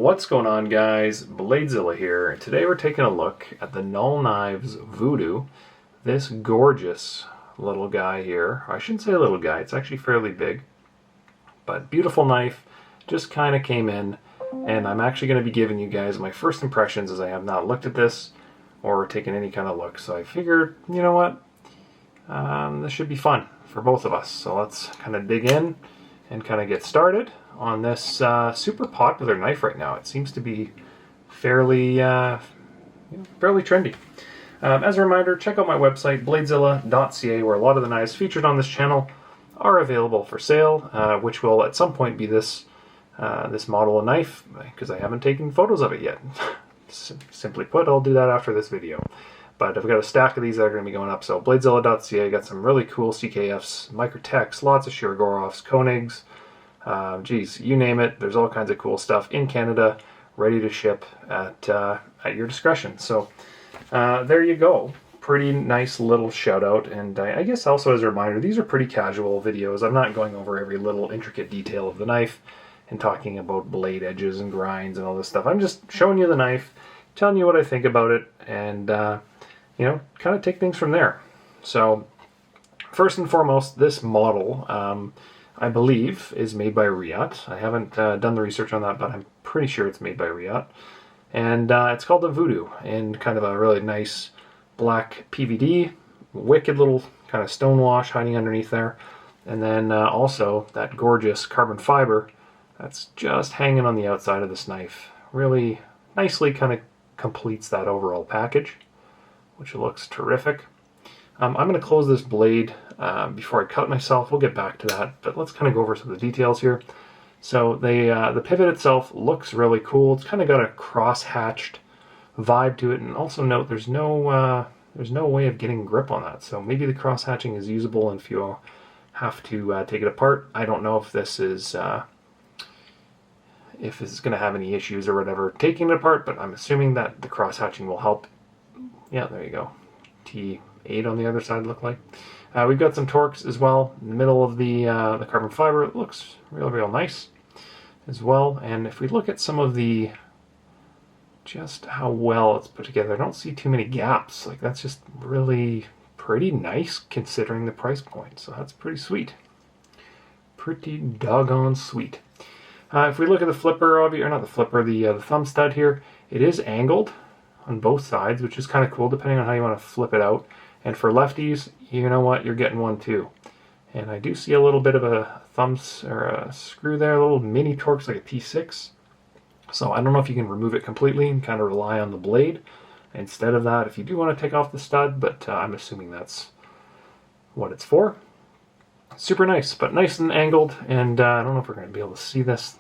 What's going on, guys? BladeZilla here. Today we're taking a look at the Null Knives Voodoo. This gorgeous little guy here. I shouldn't say little guy, it's actually fairly big. But beautiful knife, just kind of came in, and I'm actually going to be giving you guys my first impressions as I have not looked at this or taken any kind of look. So I figured, you know what, this should be fun for both of us. So let's kind of dig in and kind of get started on this super popular knife right now. It seems to be fairly fairly trendy. As a reminder, check out my website, BladeZilla.ca, where a lot of the knives featured on this channel are available for sale, which will at some point be this this model of knife, because I haven't taken photos of it yet. Simply put, I'll do that after this video. But I've got a stack of these that are going to be going up, so BladeZilla.ca, got some really cool CKFs, Microtechs, lots of Shirogorofs, Koenigs, geez, you name it. There's all kinds of cool stuff in Canada, ready to ship at your discretion. So there you go. Pretty nice little shout out. And I guess also as a reminder, these are pretty casual videos. I'm not going over every little intricate detail of the knife and talking about blade edges and grinds and all this stuff. I'm just showing you the knife, telling you what I think about it, and you know, kind of take things from there. So first and foremost, this model, I believe, is made by Riot. I haven't done the research on that, but I'm pretty sure it's made by Riot. And it's called the Voodoo, in kind of a really nice black PVD, wicked little kind of stonewash hiding underneath there. And then also that gorgeous carbon fiber that's just hanging on the outside of this knife. Really nicely kind of completes that overall package, which looks terrific. I'm going to close this blade before I cut myself. We'll get back to that, but let's kind of go over some of the details here. So the pivot itself looks really cool. It's kind of got a cross-hatched vibe to it, and also note there's no way of getting grip on that. So maybe the cross-hatching is usable if you have to take it apart. I don't know if this is going to have any issues or whatever taking it apart, but I'm assuming that the cross-hatching will help. Yeah, there you go. T8 on the other side, look like. We've got some Torx as well in the middle of the carbon fiber. It looks real nice as well. And if we look at some of the, just how well it's put together, I don't see too many gaps. Like, that's just really pretty nice considering the price point. So that's pretty sweet. Pretty doggone sweet. If we look at the flipper, or not the flipper, the thumb stud here, it is angled on both sides, which is kind of cool depending on how you want to flip it out. And for lefties, you know what, you're getting one too. And I do see a little bit of a or a screw there, a little mini Torx like a T6. So I don't know if you can remove it completely and kind of rely on the blade instead of that if you do want to take off the stud, but I'm assuming that's what it's for. Super nice, but nice and angled, and I don't know if we're going to be able to see this,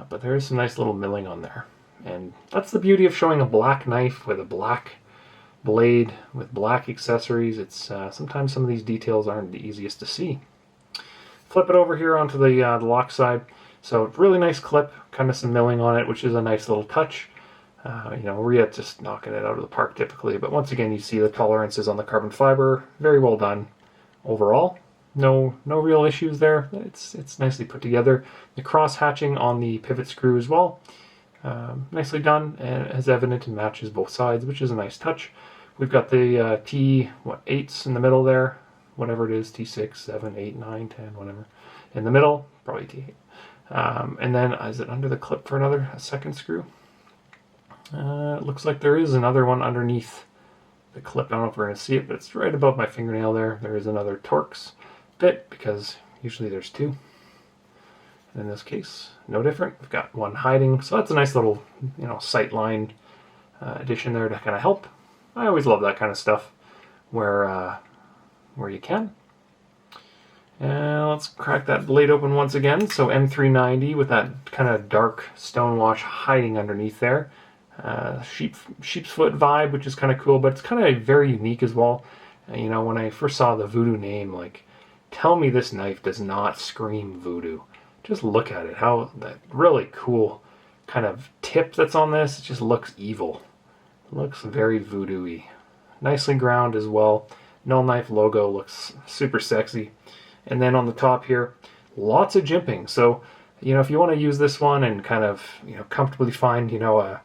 but there is some nice little milling on there. And that's the beauty of showing a black knife with a black blade with black accessories. It's sometimes some of these details aren't the easiest to see. Flip it over here onto the lock side. So really nice clip, kind of some milling on it, which is a nice little touch. You know, Riot just knocking it out of the park typically. But once again, you see the tolerances on the carbon fiber. Very well done overall. No real issues there. It's nicely put together. The cross hatching on the pivot screw as well. Nicely done, and as evident, and matches both sides, which is a nice touch. We've got the T8s in the middle there, whatever it is, T6, 7, 8, 9, 10, whatever. In the middle, probably T8. And then, is it under the clip for a second screw? It looks like there is another one underneath the clip. I don't know if we're going to see it, but it's right above my fingernail there. There is another Torx bit, because usually there's two. In this case, no different. We've got one hiding, so that's a nice little, you know, sight line addition there to kind of help. I always love that kind of stuff where you can. And let's crack that blade open once again. So M390 with that kind of dark stonewash hiding underneath there. Sheep's foot vibe, which is kind of cool, but it's kind of very unique as well. You know, when I first saw the Voodoo name, like, tell me this knife does not scream Voodoo. Just look at it, how that really cool kind of tip that's on this, it just looks evil. It looks very voodoo-y. Nicely ground as well. Null Knife logo looks super sexy. And then on the top here, lots of jimping. So if you want to use this one and kind of, comfortably find, a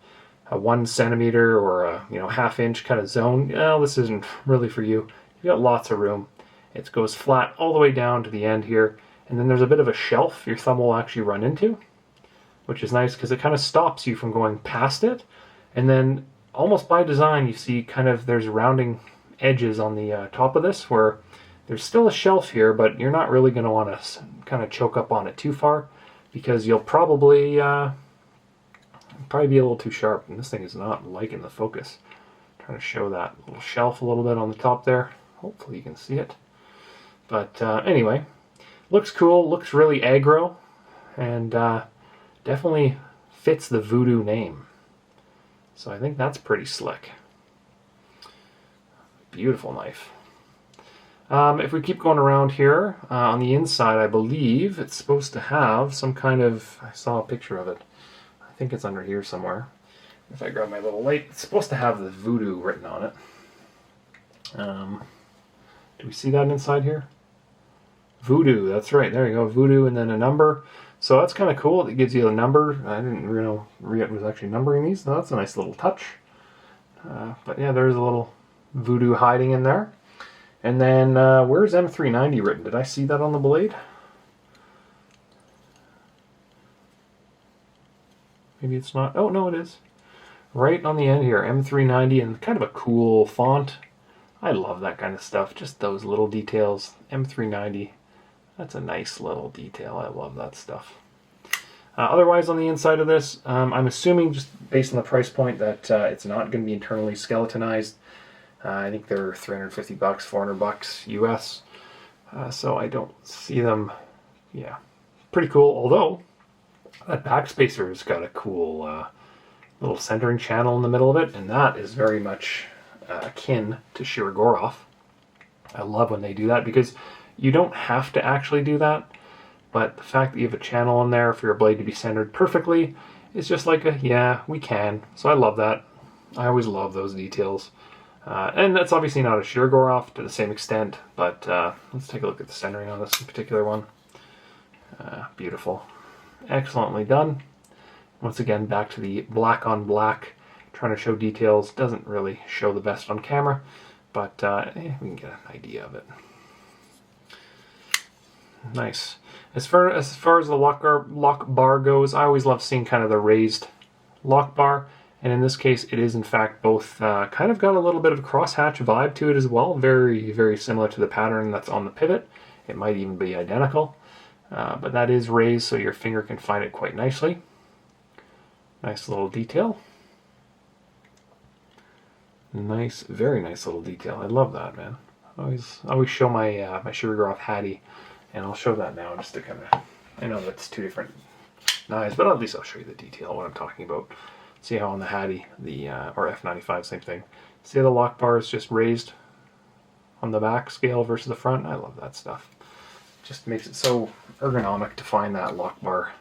1 centimeter or a, ½ inch kind of zone, this isn't really for you. You've got lots of room. It goes flat all the way down to the end here, and then there's a bit of a shelf your thumb will actually run into, which is nice because it kind of stops you from going past it. And then almost by design, you see kind of there's rounding edges on the top of this where there's still a shelf here, but you're not really going to want to kind of choke up on it too far because you'll probably be a little too sharp. And this thing is not liking the focus. I'm trying to show that little shelf a little bit on the top there. Hopefully you can see it. But anyway, looks cool, looks really aggro, and definitely fits the Voodoo name. So I think that's pretty slick. Beautiful knife. If we keep going around here, on the inside, I believe it's supposed to have some kind of, I saw a picture of it. I think it's under here somewhere. If I grab my little light, it's supposed to have the Voodoo written on it. Do we see that inside here? Voodoo, that's right, there you go, Voodoo and then a number. So that's kind of cool, it gives you a number. I didn't know it was actually numbering these, so that's a nice little touch. But yeah, there's a little Voodoo hiding in there. And then, where's M390 written? Did I see that on the blade? Maybe it's not. Oh, no, it is. Right on the end here, M390, and kind of a cool font. I love that kind of stuff, just those little details. M390, that's a nice little detail. I love that stuff. Otherwise, on the inside of this, I'm assuming, just based on the price point, that it's not going to be internally skeletonized. I think they're $350, $400 US. So I don't see them. Yeah, pretty cool. Although that backspacer's got a cool little centering channel in the middle of it, and that is very much akin to Shirogorov. I love when they do that because you don't have to actually do that, but the fact that you have a channel in there for your blade to be centered perfectly is just like a, yeah, we can. So I love that. I always love those details. And that's obviously not a Shirogorov to the same extent, but let's take a look at the centering on this particular one. Beautiful. Excellently done. Once again, back to the black on black. Trying to show details. Doesn't really show the best on camera, but we can get an idea of it. Nice. As far as the lock bar goes, I always love seeing kind of the raised lock bar. And in this case, it is in fact both kind of got a little bit of a crosshatch vibe to it as well. Very, very similar to the pattern that's on the pivot. It might even be identical. But that is raised so your finger can find it quite nicely. Nice little detail. Nice, very nice little detail. I love that, man. I always show my my Shirogorov Hattie, and I'll show that now just to kind of, I know that's two different knives, but at least I'll show you the detail, what I'm talking about. See how on the Hattie, or F95, same thing. See how the lock bar is just raised on the back scale versus the front? I love that stuff. Just makes it so ergonomic to find that lock bar.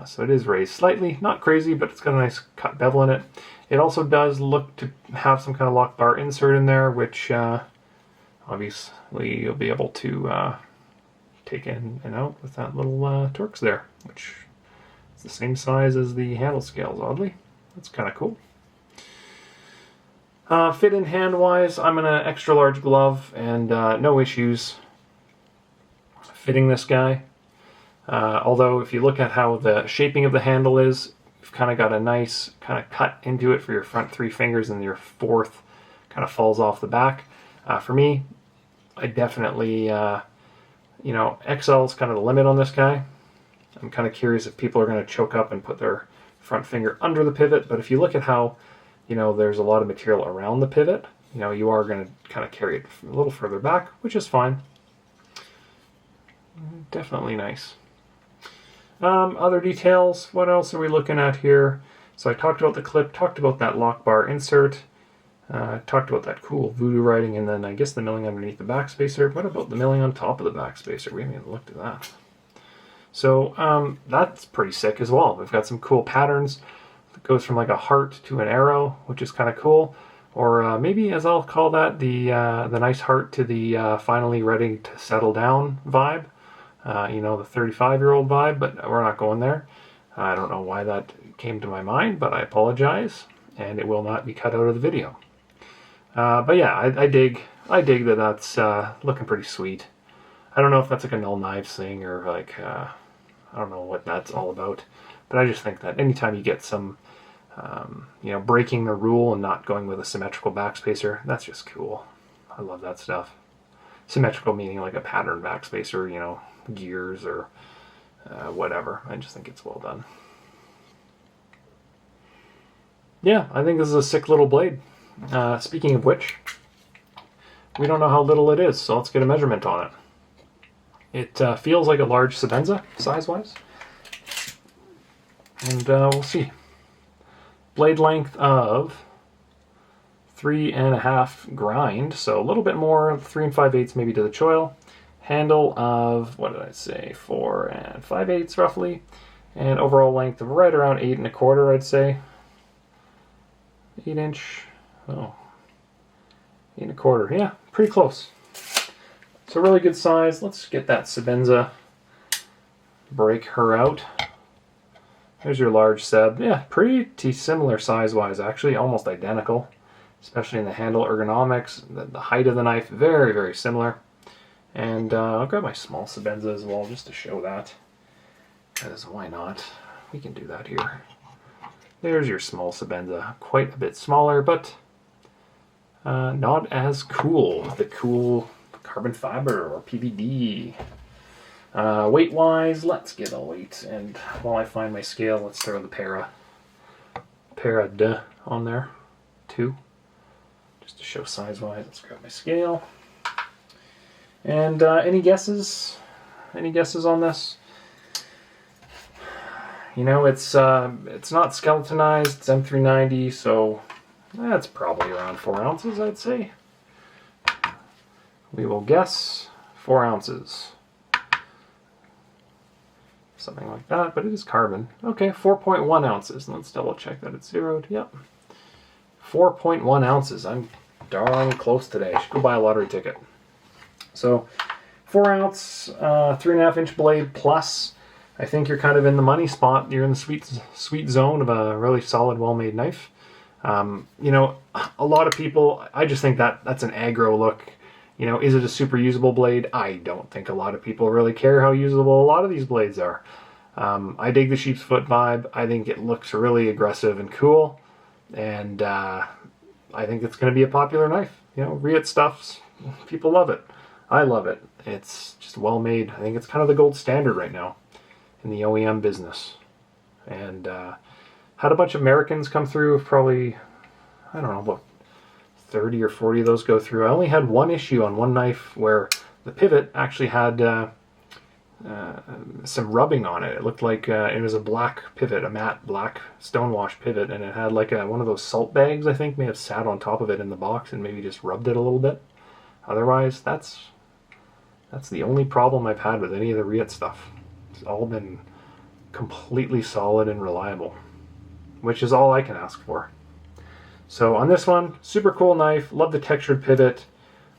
So it is raised slightly, not crazy, but it's got a nice cut bevel in it. It also does look to have some kind of lock bar insert in there, which obviously you'll be able to take in and out with that little Torx there, which is the same size as the handle scales, oddly. That's kind of cool. Fit in hand-wise, I'm in an extra large glove, and no issues fitting this guy. Although if you look at how the shaping of the handle is, you've kind of got a nice kind of cut into it for your front 3 fingers, and your fourth kind of falls off the back. For me, I definitely, XL is kind of the limit on this guy. I'm kind of curious if people are going to choke up and put their front finger under the pivot, but if you look at how, there's a lot of material around the pivot, you are going to kind of carry it a little further back, which is fine. Definitely nice. Other details, what else are we looking at here? So I talked about the clip, talked about that lock bar insert, talked about that cool Voodoo writing, and then I guess the milling underneath the backspacer. What about the milling on top of the backspacer? We haven't even looked at that. So that's pretty sick as well. We've got some cool patterns. It goes from like a heart to an arrow, which is kind of cool. Or maybe, as I'll call that, the nice heart to the finally ready to settle down vibe. you know, the 35-year-old vibe, but we're not going there. I don't know why that came to my mind, but I apologize, and it will not be cut out of the video. But yeah, I dig that that's looking pretty sweet. I don't know if that's like a Null Knives thing or like, I don't know what that's all about, but I just think that anytime you get some, you know, breaking the rule and not going with a symmetrical backspacer, that's just cool. I love that stuff. Symmetrical meaning like a pattern backspacer, you know, gears or whatever. I just think it's well done. Yeah, I think this is a sick little blade. Speaking of which, we don't know how little it is, so let's get a measurement on it. It feels like a large Sebenza, size-wise. And we'll see. Blade length of 3.5 grind, so a little bit more, 3 5/8 maybe to the choil. Handle of, what did I say, 4 5/8 roughly. And overall length of right around 8 1/4, I'd say. 8 inch, oh, 8 1/4, yeah, pretty close. So really good size. Let's get that Sebenza, break her out. There's your large Seb. Yeah, pretty similar size-wise, actually, almost identical, especially in the handle ergonomics. The height of the knife, very, very similar. And I'll grab my small Sebenza as well, just to show that. Because why not? We can do that here. There's your small Sebenza. Quite a bit smaller, but not as cool. The cool carbon fiber or PVD. Weight-wise, let's get a weight. And while I find my scale, let's throw the para de on there, too. Just to show size-wise, let's grab my scale. And any guesses? Any guesses on this? You know, it's not skeletonized, it's M390, so that's probably around 4 ounces, I'd say. We will guess 4 ounces. Something like that, but it is carbon. Okay, 4.1 ounces. Let's double check that it's zeroed. Yep. 4.1 ounces. I'm darn close today. I should go buy a lottery ticket. So, 4 ounce, 3.5 inch blade plus. I think you're kind of in the money spot. You're in the sweet zone of a really solid, well-made knife. You know, a lot of people, I just think that's an aggro look. You know, is it a super usable blade? I don't think a lot of people really care how usable a lot of these blades are. I dig the sheep's foot vibe. I think it looks really aggressive and cool. And I think it's going to be a popular knife. You know, Riet stuffs, people love it. I love it. It's just well made. I think it's kind of the gold standard right now in the OEM business. And had a bunch of Americans come through, probably, I don't know, about 30 or 40 of those go through. I only had one issue on one knife where the pivot actually had some rubbing on it. It looked like it was a black pivot, a matte black stonewash pivot, and it had like one of those salt bags, I think, may have sat on top of it in the box and maybe just rubbed it a little bit. Otherwise, that's the only problem I've had with any of the Riet stuff. It's all been completely solid and reliable, which is all I can ask for. So on this one, super cool knife. Love the textured pivot.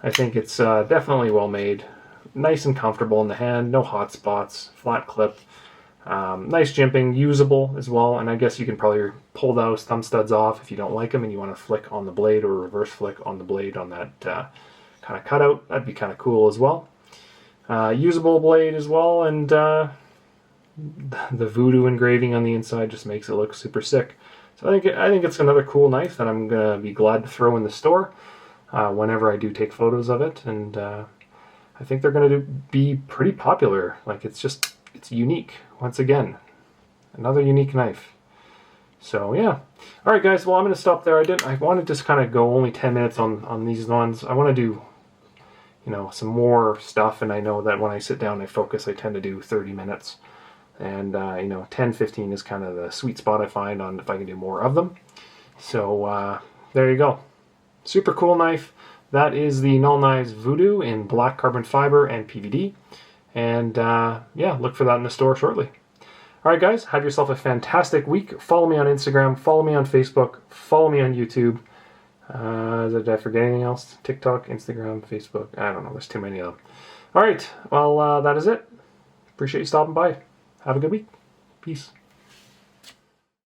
I think it's definitely well made. Nice and comfortable in the hand. No hot spots. Flat clip. Nice jimping. Usable as well. And I guess you can probably pull those thumb studs off if you don't like them and you want to flick on the blade or reverse flick on the blade on that kind of cutout. That'd be kind of cool as well. Usable blade as well. And the voodoo engraving on the inside just makes it look super sick. So I think it's another cool knife that I'm going to be glad to throw in the store whenever I do take photos of it. And I think they're going to be pretty popular. Like, it's unique. Once again, another unique knife. So yeah. All right, guys. Well, I'm going to stop there. I wanted to just kind of go only 10 minutes on these ones. I want to do, you know, some more stuff. And I know that when I sit down and I focus, I tend to do 30 minutes. And, you know, 10, 15 is kind of the sweet spot I find on if I can do more of them. So, there you go. Super cool knife. That is the Null Knives Voodoo in black carbon fiber and PVD. And, yeah, look for that in the store shortly. All right, guys, have yourself a fantastic week. Follow me on Instagram. Follow me on Facebook. Follow me on YouTube. Did I forget anything else? TikTok, Instagram, Facebook. I don't know. There's too many of them. All right. Well, that is it. Appreciate you stopping by. Have a good week. Peace.